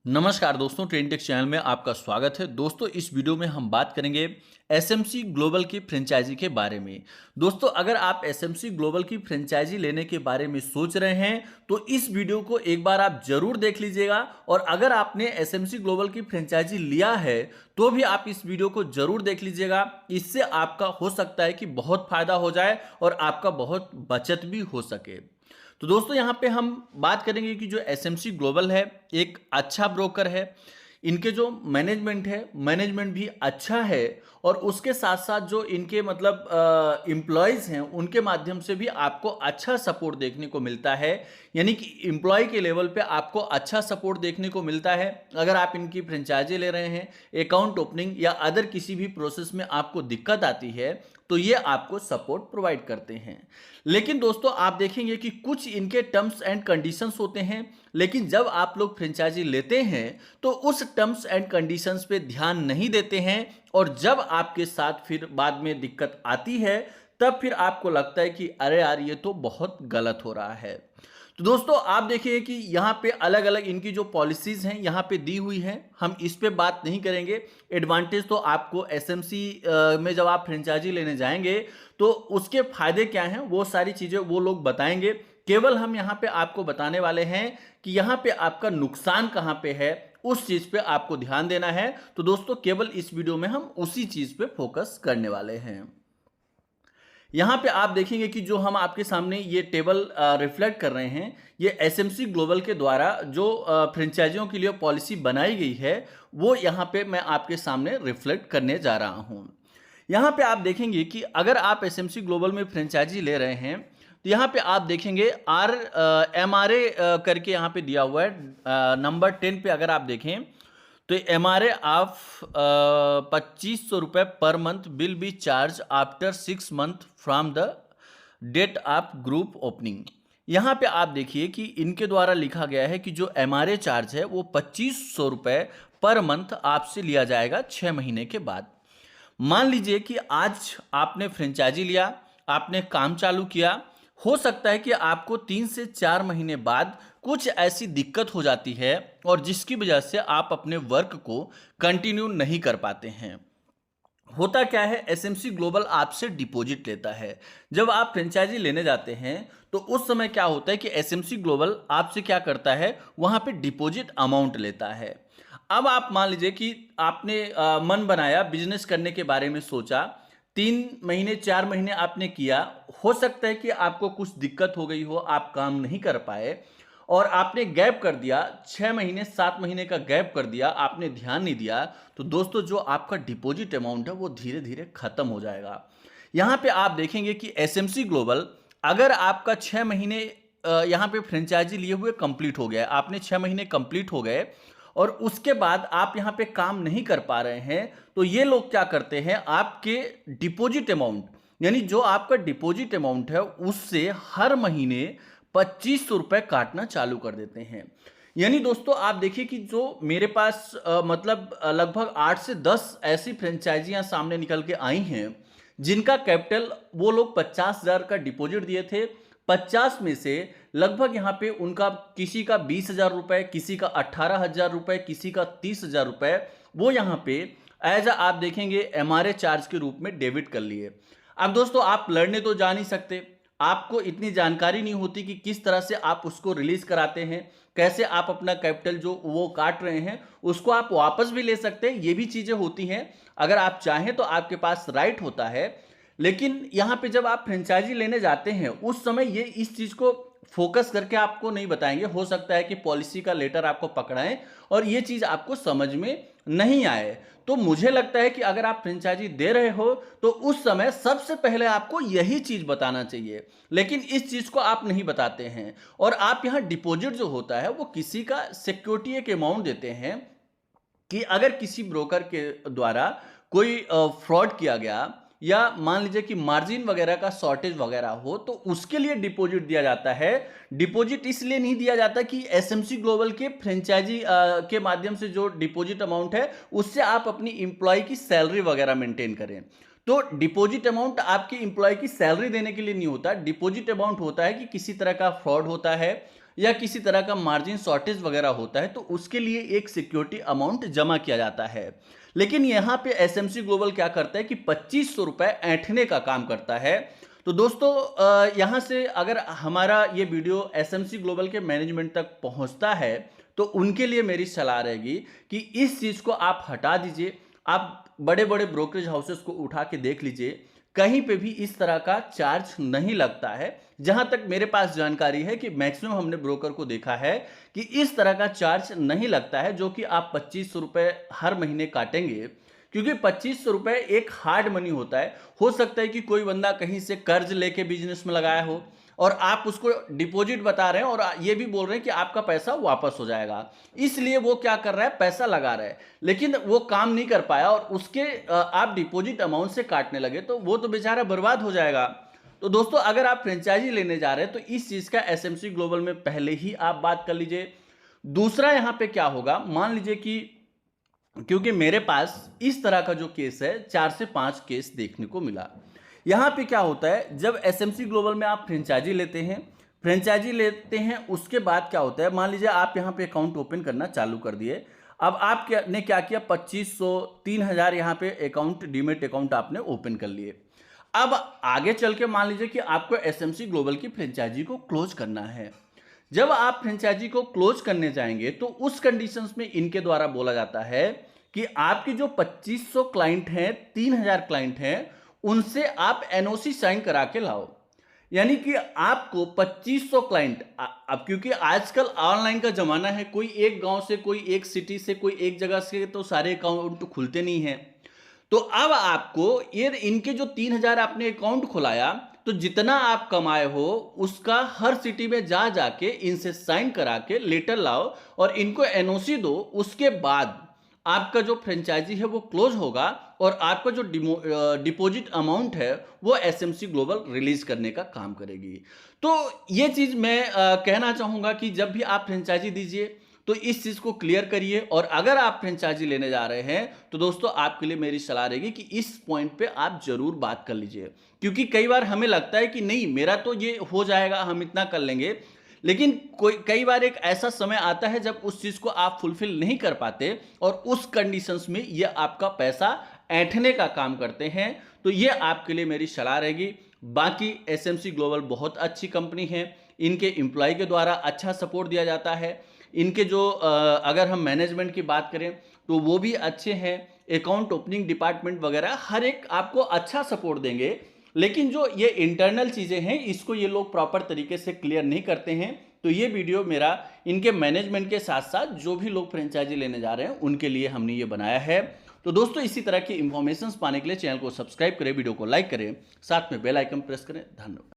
नमस्कार दोस्तों, trend take channel में आपका स्वागत है। दोस्तों, इस वीडियो में हम बात करेंगे एसएमसी ग्लोबल की फ्रेंचाइजी के बारे में। दोस्तों, अगर आप एसएमसी ग्लोबल की फ्रेंचाइजी लेने के बारे में सोच रहे हैं तो इस वीडियो को एक बार आप जरूर देख लीजिएगा। और अगर आपने एसएमसी ग्लोबल की फ्रेंचाइजी लिया है तो भी आप इस वीडियो को जरूर देख लीजिएगा। इससे आपका हो सकता है कि बहुत फायदा हो जाए और आपका बहुत बचत भी हो सके। तो दोस्तों, यहाँ पे हम बात करेंगे कि जो एसएमसी ग्लोबल है एक अच्छा ब्रोकर है। इनके जो मैनेजमेंट है, मैनेजमेंट भी अच्छा है। और उसके साथ साथ जो इनके मतलब एम्प्लॉयज़ हैं उनके माध्यम से भी आपको अच्छा सपोर्ट देखने को मिलता है। यानी कि एम्प्लॉय के लेवल पे आपको अच्छा सपोर्ट देखने को मिलता है। अगर आप इनकी फ्रेंचाइजी ले रहे हैं, अकाउंट ओपनिंग या अदर किसी भी प्रोसेस में आपको दिक्कत आती है तो ये आपको सपोर्ट प्रोवाइड करते हैं। लेकिन दोस्तों, आप देखेंगे कि कुछ इनके टर्म्स एंड कंडीशंस होते हैं। लेकिन जब आप लोग फ्रेंचाइजी लेते हैं तो उस टर्म्स एंड कंडीशंस पे ध्यान नहीं देते हैं। और जब आपके साथ फिर बाद में दिक्कत आती है तब फिर आपको लगता है कि अरे यार, ये तो बहुत गलत हो रहा है। तो दोस्तों, आप देखिए कि यहाँ पे अलग अलग इनकी जो पॉलिसीज हैं यहाँ पे दी हुई हैं। हम इस पे बात नहीं करेंगे। एडवांटेज तो आपको एसएमसी में जब आप फ्रेंचाइजी लेने जाएंगे तो उसके फायदे क्या हैं वो सारी चीजें वो लोग बताएंगे। केवल हम यहाँ पे आपको बताने वाले हैं कि यहाँ पे आपका नुकसान कहाँ पे है, उस चीज पे आपको ध्यान देना है। तो दोस्तों, केवल इस वीडियो में हम उसी चीज पे फोकस करने वाले हैं। यहाँ पे आप देखेंगे कि जो हम आपके सामने ये टेबल रिफ्लेक्ट कर रहे हैं, ये एसएमसी ग्लोबल के द्वारा जो फ्रेंचाइजियों के लिए पॉलिसी बनाई गई है वो यहाँ पे मैं आपके सामने रिफ्लेक्ट करने जा रहा हूँ। यहाँ पे आप देखेंगे कि अगर आप एसएमसी ग्लोबल में फ्रेंचाइजी ले रहे हैं तो यहाँ पे आप देखेंगे MRA करके यहाँ पे दिया हुआ है। नंबर 10 पे अगर आप देखें तो MRA ऑफ 2500 रुपये पर month will be charge after 6 month from the date of group opening. यहाँ पे आप देखिए कि इनके द्वारा लिखा गया है कि जो MRA चार्ज है वो 2500 रुपये पर मंथ आपसे लिया जाएगा 6 महीने के बाद। मान लीजिए कि आज आपने फ्रेंचाइजी लिया, आपने काम चालू किया। हो सकता है कि आपको 3 से 4 महीने बाद कुछ ऐसी दिक्कत हो जाती है और जिसकी वजह से आप अपने वर्क को कंटिन्यू नहीं कर पाते हैं। होता क्या है, एसएमसी ग्लोबल आपसे डिपॉजिट लेता है। जब आप फ्रेंचाइजी लेने जाते हैं तो उस समय क्या होता है कि एसएमसी ग्लोबल आपसे क्या करता है, वहां पे डिपॉजिट अमाउंट लेता है। अब आप मान लीजिए कि आपने मन बनाया, बिजनेस करने के बारे में सोचा, 3 महीने 4 महीने आपने किया। हो सकता है कि आपको कुछ दिक्कत हो गई हो, आप काम नहीं कर पाए और आपने गैप कर दिया, 6 महीने 7 महीने का गैप कर दिया, आपने ध्यान नहीं दिया। तो दोस्तों, जो आपका डिपॉजिट अमाउंट है वो धीरे धीरे खत्म हो जाएगा। यहाँ पे आप देखेंगे कि एसएमसी ग्लोबल अगर आपका 6 महीने यहाँ पे फ्रेंचाइजी लिए हुए कंप्लीट हो गया, आपने 6 महीने कंप्लीट हो गए और उसके बाद आप यहाँ पे काम नहीं कर पा रहे हैं, तो ये लोग क्या करते हैं, आपके डिपॉजिट अमाउंट यानी जो आपका डिपॉजिट अमाउंट है उससे हर महीने 2500 रुपये काटना चालू कर देते हैं। यानी दोस्तों, आप देखिए कि जो मेरे पास मतलब लगभग 8 से 10 ऐसी फ्रेंचाइजियां सामने निकल के आई हैं जिनका कैपिटल वो लोग 50,000 का डिपॉजिट दिए थे। 50 में से लगभग यहाँ पे उनका किसी का 20,000 रुपये, किसी का 18,000 रुपये, किसी का 30,000 रुपये वो यहाँ पे एज आप देखेंगे MRA चार्ज के रूप में डेबिट कर लिए। अब दोस्तों, आप लड़ने तो जा नहीं सकते, आपको इतनी जानकारी नहीं होती कि किस तरह से आप उसको रिलीज कराते हैं, कैसे आप अपना कैपिटल जो वो काट रहे हैं उसको आप वापस भी ले सकते हैं। ये भी चीजें होती हैं, अगर आप चाहें तो आपके पास राइट होता है। लेकिन यहाँ पे जब आप फ्रेंचाइजी लेने जाते हैं उस समय ये इस चीज को फोकस करके आपको नहीं बताएंगे। हो सकता है कि पॉलिसी का लेटर आपको पकड़ाएं और ये चीज आपको समझ में नहीं आए। तो मुझे लगता है कि अगर आप फ्रेंचाइजी दे रहे हो तो उस समय सबसे पहले आपको यही चीज बताना चाहिए। लेकिन इस चीज को आप नहीं बताते हैं और आप यहाँ डिपॉजिट जो होता है वो किसी का सिक्योरिटी एक अमाउंट देते हैं कि अगर किसी ब्रोकर के द्वारा कोई फ्रॉड किया गया या मान लीजिए कि मार्जिन वगैरह का शॉर्टेज वगैरह हो तो उसके लिए डिपॉजिट दिया जाता है। डिपॉजिट इसलिए नहीं दिया जाता कि एसएमसी ग्लोबल के फ्रेंचाइजी के माध्यम से जो डिपॉजिट अमाउंट है उससे आप अपनी इंप्लॉय की सैलरी वगैरह मेंटेन करें। तो डिपॉजिट अमाउंट आपके इंप्लॉय की सैलरी देने के लिए नहीं होता। डिपॉजिट अमाउंट होता है कि किसी तरह का फ्रॉड होता है या किसी तरह का मार्जिन शॉर्टेज वगैरह होता है तो उसके लिए एक सिक्योरिटी अमाउंट जमा किया जाता है। लेकिन यहाँ पे एसएमसी ग्लोबल क्या करता है कि 2500 रुपए ऐंठने का काम करता है। तो दोस्तों यहाँ से अगर हमारा ये वीडियो एसएमसी ग्लोबल के मैनेजमेंट तक पहुँचता है तो उनके लिए मेरी सलाह रहेगी कि इस चीज़ को आप हटा दीजिए। आप बड़े बड़े ब्रोकरेज हाउसेस को उठा के देख लीजिए, कहीं पे भी इस तरह का चार्ज नहीं लगता है। जहां तक मेरे पास जानकारी है कि मैक्सिमम हमने ब्रोकर को देखा है कि इस तरह का चार्ज नहीं लगता है, जो कि आप 2500 रुपए हर महीने काटेंगे, क्योंकि 2500 रुपए एक हार्ड मनी होता है। हो सकता है कि कोई बंदा कहीं से कर्ज लेके बिजनेस में लगाया हो और आप उसको डिपॉजिट बता रहे हैं और ये भी बोल रहे हैं कि आपका पैसा वापस हो जाएगा, इसलिए वो क्या कर रहा है, पैसा लगा रहा है, लेकिन वो काम नहीं कर पाया और उसके आप डिपॉजिट अमाउंट से काटने लगे तो वो तो बेचारा बर्बाद हो जाएगा। तो दोस्तों अगर आप फ्रेंचाइजी लेने जा रहे हैं तो इस चीज का एसएमसी ग्लोबल में पहले ही आप बात कर लीजिए। दूसरा यहां पे क्या होगा, मान लीजिए कि क्योंकि मेरे पास इस तरह का जो केस है 4 से 5 केस देखने को मिला। यहाँ पे क्या होता है, जब एसएमसी ग्लोबल में आप फ्रेंचाइजी लेते हैं उसके बाद क्या होता है, मान लीजिए आप यहाँ पे अकाउंट ओपन करना चालू कर दिए। अब आप क्या किया, 2500 3000 यहाँ पे अकाउंट, डीमेट अकाउंट आपने ओपन कर लिए। अब आगे चल के मान लीजिए कि आपको एसएमसी ग्लोबल की फ्रेंचाइजी को क्लोज करना है। जब आप फ्रेंचाइजी को क्लोज करने जाएंगे तो उस कंडीशंस में इनके द्वारा बोला जाता है कि आपकी जो 2500 क्लाइंट हैं, 3000 क्लाइंट हैं, उनसे आप एनओसी साइन करा के लाओ। यानी कि आपको 2500 क्लाइंट, अब क्योंकि आजकल ऑनलाइन का जमाना है, कोई एक गांव से, कोई एक सिटी से, कोई एक जगह से तो सारे अकाउंट तो खुलते नहीं हैं। तो अब आपको ये इनके जो 3000 आपने अकाउंट खुलाया, तो जितना आप कमाए हो उसका हर सिटी में जा जाके इनसे साइन करा के लेटर लाओ और इनको एनओसी दो। उसके बाद आपका जो फ्रेंचाइजी है वो क्लोज होगा और आपका जो डिपॉजिट अमाउंट है वो एसएमसी ग्लोबल रिलीज करने का काम करेगी। तो ये चीज मैं कहना चाहूंगा कि जब भी आप फ्रेंचाइजी दीजिए तो इस चीज को क्लियर करिए। और अगर आप फ्रेंचाइजी लेने जा रहे हैं तो दोस्तों आपके लिए मेरी सलाह रहेगी कि इस पॉइंट पे आप जरूर बात कर लीजिए, क्योंकि कई बार हमें लगता है कि नहीं मेरा तो ये हो जाएगा, हम इतना कर लेंगे, लेकिन कई बार एक ऐसा समय आता है जब उस चीज को आप फुलफिल नहीं कर पाते और उस कंडीशंस में ये आपका पैसा ऐंठने का काम करते हैं। तो ये आपके लिए मेरी सलाह रहेगी। बाकी एसएमसी ग्लोबल बहुत अच्छी कंपनी है, इनके एम्प्लॉय के द्वारा अच्छा सपोर्ट दिया जाता है। इनके जो अगर हम मैनेजमेंट की बात करें तो वो भी अच्छे हैं, अकाउंट ओपनिंग डिपार्टमेंट वगैरह हर एक आपको अच्छा सपोर्ट देंगे। लेकिन जो ये इंटरनल चीज़ें हैं इसको ये लोग प्रॉपर तरीके से क्लियर नहीं करते हैं। तो ये वीडियो मेरा इनके मैनेजमेंट के साथ साथ जो भी लोग फ्रेंचाइजी लेने जा रहे हैं उनके लिए हमने ये बनाया है। तो दोस्तों इसी तरह की इंफॉर्मेशन पाने के लिए चैनल को सब्सक्राइब करें, वीडियो को लाइक करें, साथ में बेल आइकन प्रेस करें। धन्यवाद।